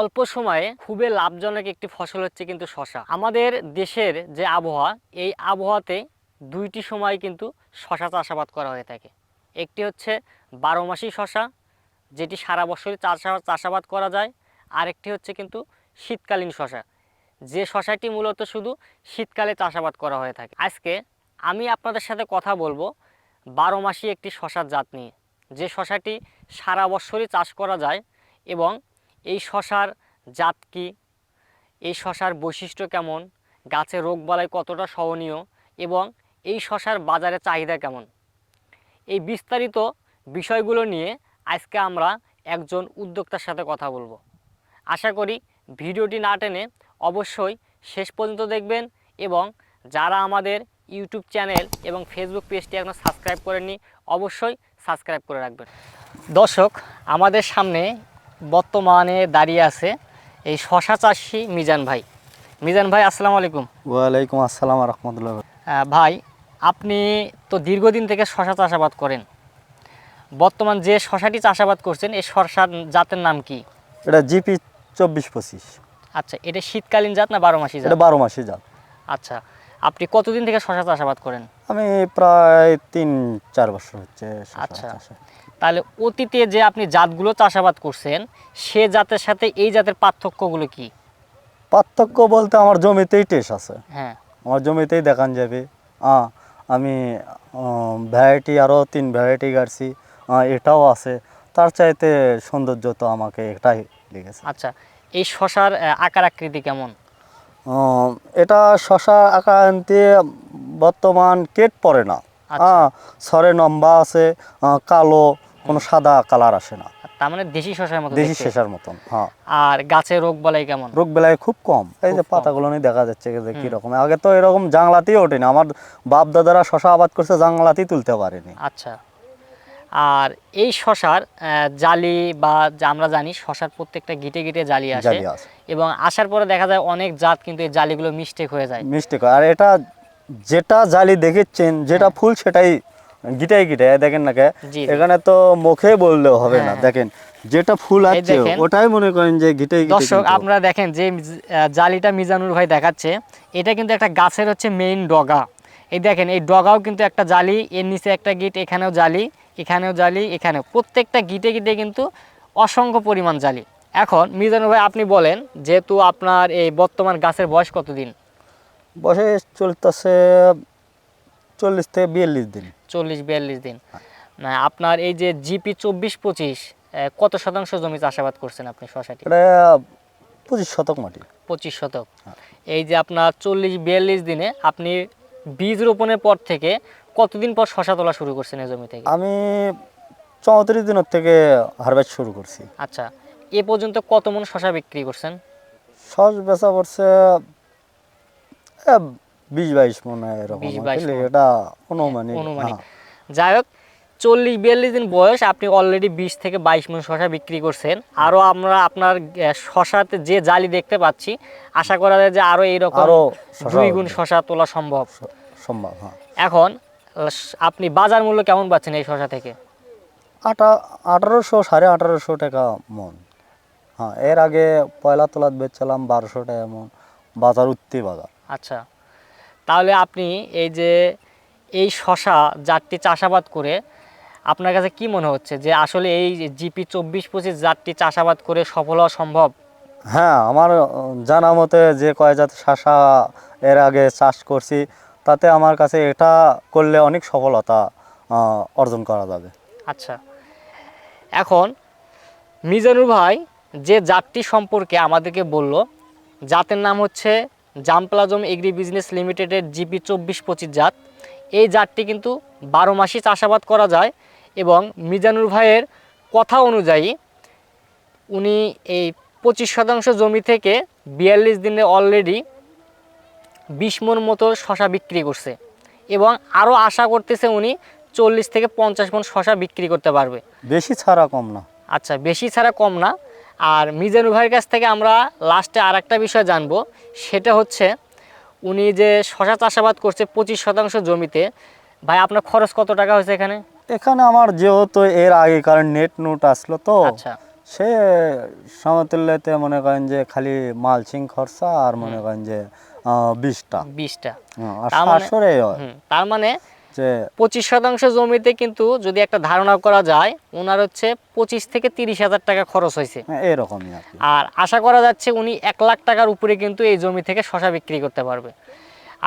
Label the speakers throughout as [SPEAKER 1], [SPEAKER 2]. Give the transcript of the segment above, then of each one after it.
[SPEAKER 1] অল্প সময়ে খুবই লাভজনক একটি ফসল হচ্ছে কিন্তু শশা। আমাদের দেশের যে আবহাওয়া, এই আবহাওয়াতে দুইটি সময় কিন্তু শশা চাষাবাদ করা হয়ে থাকে। একটি হচ্ছে 12 মাসি শশা, যেটি সারা বছরই চাষাবাদ করা যায়। আরেকটি হচ্ছে কিন্তু শীতকালীন শশা, যে শশাটি মূলত শুধু শীতকালে চাষাবাদ করা হয়ে থাকে। আজকে আমি আপনাদের সাথে কথা বলবো 12 মাসি একটি শশার জাত নিয়ে, যে শশাটি সারা বছরই চাষ করা যায় এবং এই শশার জাত কী, এই শশার বৈশিষ্ট্য কেমন, গাছে রোগবালাই কতটা সহনীয় এবং এই শশার বাজারে চাহিদা কেমন, এই বিস্তারিত বিষয়গুলো নিয়ে আজকে আমরা একজন উদ্যোক্তার সাথে কথা বলবো। আশা করি ভিডিওটি না টেনে অবশ্যই শেষ পর্যন্ত দেখবেন এবং যারা আমাদের ইউটিউব চ্যানেল এবং ফেসবুক পেজটি এখনও সাবস্ক্রাইব করেননি অবশ্যই সাবস্ক্রাইব করে রাখবেন। দর্শক, আমাদের সামনে বর্তমানে দাঁড়িয়ে আছে এই শশা চাষি মিজান ভাই। মিজান ভাই, আসসালামু আলাইকুম।
[SPEAKER 2] ওয়ালাইকুম আসসালাম রহমতুল্লাহ।
[SPEAKER 1] ভাই, আপনি তো দীর্ঘদিন থেকে শশা চাষাবাদ করেন। বর্তমান যে শশাটি চাষাবাদ করছেন এই শশার জাতের নাম কি?
[SPEAKER 2] এটা জিপি 24-25।
[SPEAKER 1] আচ্ছা, এটা শীতকালীন জাত না 12 মাসি জাত?
[SPEAKER 2] এটা 12 মাসি জাত।
[SPEAKER 1] আচ্ছা, আপনি কতদিন থেকে শশা চাষাবাদ করেন?
[SPEAKER 2] আমি প্রায় 3-4 বছর হচ্ছে শশা
[SPEAKER 1] আচ্ছা,
[SPEAKER 2] চাষে।
[SPEAKER 1] তাহলে অতীতে যে আপনি জাতগুলো চাষাবাদ করছেন সে জাতের সাথে এই জাতের পার্থক্যগুলো কি?
[SPEAKER 2] পার্থক্য বলতে আমার জমিতেই টেস্ট আছে।
[SPEAKER 1] হ্যাঁ,
[SPEAKER 2] আমার জমিতেই দেখান যাবে। আমি ভ্যারাইটি আরও 3 ভ্যারাইটি গাড়ছি, এটাও আছে। তার চাইতে সৌন্দর্য তো আমাকে এটাই লেগেছে।
[SPEAKER 1] আচ্ছা, এই শশার আকার আকৃতি কেমন?
[SPEAKER 2] এটা শশা আকার আনতে বর্তমান কেট পড়ে না।
[SPEAKER 1] আচ্ছা।
[SPEAKER 2] সরে লম্বা আছে, কালো, কোনো সাদা কালার আসে না।
[SPEAKER 1] তার মানে দেশি শশার মতো
[SPEAKER 2] দেশি
[SPEAKER 1] দেখতে।
[SPEAKER 2] শেষার মতন। হ্যাঁ।
[SPEAKER 1] আর গাছে রোগ বালাই কেমন?
[SPEAKER 2] রোগ বেলায় খুব কম। এই যে
[SPEAKER 1] খুব কম।
[SPEAKER 2] পাতাগুলো নিয়ে দেখা যাচ্ছে যে কিরকম। আগে তো এরকম জাংলাতেই ওঠেনি। আমার বাপ দাদারা শশা আবাদ করছে, জাংলাতেই তুলতে পারেনি।
[SPEAKER 1] আচ্ছা, আর এই শশার জালি বা আমরা জানি শশার প্রত্যেকটা গিটে গিটে জালি আসে
[SPEAKER 2] জালি আছে।
[SPEAKER 1] এবং আসার পরে দেখা যায় অনেক জাত কিন্তু এই জালিগুলো মিস্টেক হয়ে যায়।
[SPEAKER 2] মিষ্টি আর এটা যেটা জালি দেখেছেন, যেটা ফুল সেটাই গিটাই গিটাই দেখেন না কে।
[SPEAKER 1] জি, জি।
[SPEAKER 2] এখানে তো মুখে বললেও হবে না।
[SPEAKER 1] হ্যাঁ।
[SPEAKER 2] দেখেন যেটা ফুল
[SPEAKER 1] এই
[SPEAKER 2] আছে
[SPEAKER 1] দেখেন।
[SPEAKER 2] ওটাই মনে করেন যে গিটাই গিটাই।
[SPEAKER 1] দর্শক, আপনারা দেখেন যে জালিটা মিজানুর ভাই দেখাচ্ছে, এটা কিন্তু একটা গাছের হচ্ছে মেইন ডগা। এই দেখেন, এই ডগাও কিন্তু একটা জালি, এর নিচে একটা গিট, এখানেও জালি, এখানেও জালি, এখানেও, প্রত্যেকটা গিটে গিটে কিন্তু অসংখ্য পরিমাণ জালি। এখন মিজানুর ভাই, আপনি বলেন, যেহেতু আপনার এই বর্তমান গাছের বয়স কতদিন?
[SPEAKER 2] বয়স চলতেছে 40 থেকে 42 দিন।
[SPEAKER 1] 40-42 দিন। আপনার এই যে জিপি 24-25 কত শতাংশ জমি চাষাবাদ করছেন আপনি শশাটি?
[SPEAKER 2] এটা 25 শতক মাটি।
[SPEAKER 1] 25 শতক। এই যে আপনার 40-42 দিনে আপনি বীজ রোপণের পর থেকে কতদিন পর শশা তোলা শুরু করছেন এই জমি থেকে?
[SPEAKER 2] আমি 34 দিনের থেকে হারভেস্ট শুরু করছি।
[SPEAKER 1] আচ্ছা, এ পর্যন্ত কত মণ শশা বিক্রি করছেন?
[SPEAKER 2] সস বেচা পড়ছে 20-22 মনে হয় এরকম।
[SPEAKER 1] 20-22 মণ।
[SPEAKER 2] এটা অনুমানিক।
[SPEAKER 1] অনুমানিক। যাই হোক, 40-42 দিন বয়স, আপনি অলরেডি 20 থেকে 22 মণ শশা বিক্রি করছেন। আরও আমরা আপনার শশাতে যে জালি দেখতে পাচ্ছি, আশা করা যায় যে আরও এইরকম
[SPEAKER 2] আরো
[SPEAKER 1] 2 গুণ শশা তোলা সম্ভব।
[SPEAKER 2] সম্ভব। হ্যাঁ।
[SPEAKER 1] এখন আপনি বাজার মূল্য কেমন পাচ্ছেন এই শশা থেকে?
[SPEAKER 2] 1800-1850 টাকা মন। হ্যাঁ, এর আগে পয়লা তোলাত বেচছিলাম 1200 টাকা মন। বাজার উঠতে বাজার।
[SPEAKER 1] আচ্ছা, তাহলে আপনি এই যে এই শশা জাতটি চাষাবাদ করে আপনার কাছে কি মনে হচ্ছে যে আসলে এই জিপি 24-25 জাতটি চাষাবাদ করে সফল হওয়া সম্ভব?
[SPEAKER 2] হ্যাঁ, আমার জানা মতে যে কয় জাত শসা এর আগে চাষ করছি, তাতে আমার কাছে এটা করলে অনেক সফলতা অর্জন করা যাবে।
[SPEAKER 1] আচ্ছা, এখন মিজানুর ভাই যে জাতটি সম্পর্কে আমাদেরকে বলল, জাতের নাম হচ্ছে জামপ্লাজম এগ্রি বিজনেস লিমিটেডের জিপি 24-25 জাত। এই জাতটি কিন্তু 12 মাসই চাষাবাদ করা যায় এবং মিজানুর ভাইয়ের কথা অনুযায়ী উনি এই 25% জমি থেকে 42 দিনে অলরেডি 20 মণ মতো শশা বিক্রি করছে এবং আরও আশা করতেছে উনি 40 থেকে 50 মণ শশা বিক্রি করতে পারবে।
[SPEAKER 2] বেশি ছাড়া কম না।
[SPEAKER 1] আচ্ছা, বেশি ছাড়া কম না। আর মিজানুর ভাইয়ের কাছ থেকে আমরা লাস্টে আর একটা বিষয় জানবো, সেটা হচ্ছে উনি যে শশা চাষাবাদ করছে 25% জমিতে, ভাই আপনার খরচ কত টাকা হয়েছে এখানে?
[SPEAKER 2] এখানে আমার যেহেতু এর আগে কারণ নেট নোট আসলো তো,
[SPEAKER 1] আচ্ছা,
[SPEAKER 2] সে সমতুল্যতে মনে করেন যে খালি মালচিং খরচা আর মনে করেন যে 20টা
[SPEAKER 1] 20টা।
[SPEAKER 2] আর
[SPEAKER 1] তার মানে
[SPEAKER 2] সারসরে
[SPEAKER 1] তার মানে
[SPEAKER 2] যে
[SPEAKER 1] 25% জমিতে কিন্তু যদি একটা ধারণা করা যায় ওনার হচ্ছে 25 থেকে 30,000 টাকা খরচ হয়েছে।
[SPEAKER 2] এরকমই আর কি।
[SPEAKER 1] আর আশা করা যাচ্ছে উনি 1 লাখ টাকার উপরে কিন্তু এই জমি থেকে শশা বিক্রি করতে পারবে।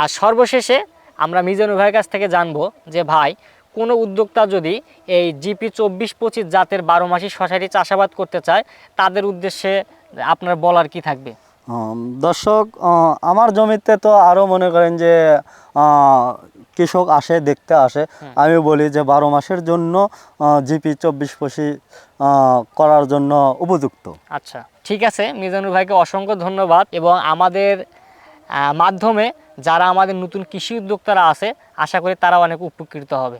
[SPEAKER 1] আর সর্বশেষে আমরা মিজানুর ভাইয়ের কাছ থেকে জানবো যে ভাই কোনো উদ্যোক্তা যদি এই জিপি 24-25 জাতের 12 মাসি শশাটি চাষাবাদ করতে চায় তাদের উদ্দেশ্যে আপনার বলার কি থাকবে?
[SPEAKER 2] দর্শক, আমার জমিতে তো আরও মনে করেন যে কৃষক আসে, দেখতে আসে। আমি বলি যে 12 মাসের জন্য জিপি 24-25 করার জন্য উপযুক্ত।
[SPEAKER 1] আচ্ছা, ঠিক আছে, মিজানুর ভাইকে অসংখ্য ধন্যবাদ। এবং আমাদের মাধ্যমে যারা আমাদের নতুন কৃষি উদ্যোক্তারা আছে আশা করি তারা অনেক উপকৃত হবে।